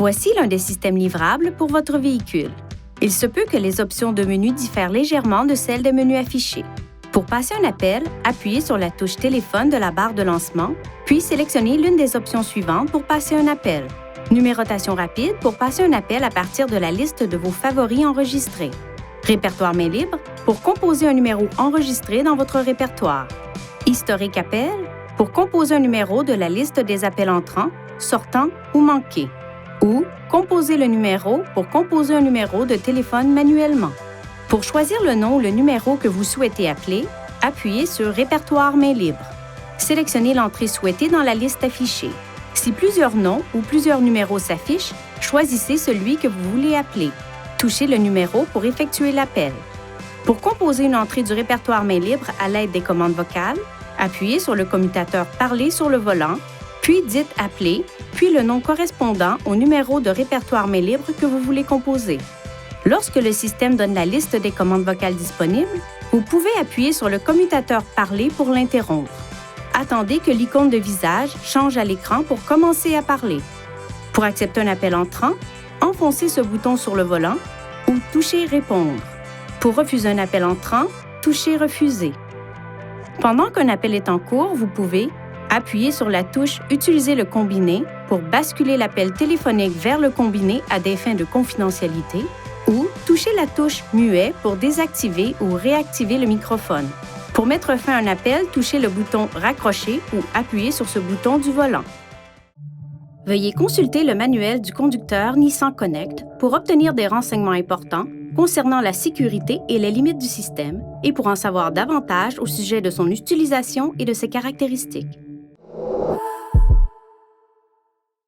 Voici l'un des systèmes livrables pour votre véhicule. Il se peut que les options de menu diffèrent légèrement de celles des menus affichés. Pour passer un appel, appuyez sur la touche téléphone de la barre de lancement, puis sélectionnez l'une des options suivantes pour passer un appel. Numérotation rapide pour passer un appel à partir de la liste de vos favoris enregistrés. Répertoire main libre pour composer un numéro enregistré dans votre répertoire. Historique appel pour composer un numéro de la liste des appels entrants, sortants ou manqués. Ou composer le numéro pour composer un numéro de téléphone manuellement. Pour choisir le nom ou le numéro que vous souhaitez appeler, appuyez sur Répertoire main libre. Sélectionnez l'entrée souhaitée dans la liste affichée. Si plusieurs noms ou plusieurs numéros s'affichent, choisissez celui que vous voulez appeler. Touchez le numéro pour effectuer l'appel. Pour composer une entrée du répertoire main libre à l'aide des commandes vocales, appuyez sur le commutateur Parler sur le volant, puis dites Appeler, puis le nom correspondant au numéro de répertoire main libre que vous voulez composer. Lorsque le système donne la liste des commandes vocales disponibles, vous pouvez appuyer sur le commutateur Parler pour l'interrompre. Attendez que l'icône de visage change à l'écran pour commencer à parler. Pour accepter un appel entrant, enfoncez ce bouton sur le volant ou touchez Répondre. Pour refuser un appel entrant, touchez Refuser. Pendant qu'un appel est en cours, vous pouvez appuyer sur la touche Utiliser le combiné pour basculer l'appel téléphonique vers le combiné à des fins de confidentialité ou toucher la touche Muet pour désactiver ou réactiver le microphone. Pour mettre fin à un appel, touchez le bouton Raccrocher ou appuyez sur ce bouton du volant. Veuillez consulter le manuel du conducteur Nissan Connect pour obtenir des renseignements importants concernant la sécurité et les limites du système et pour en savoir davantage au sujet de son utilisation et de ses caractéristiques.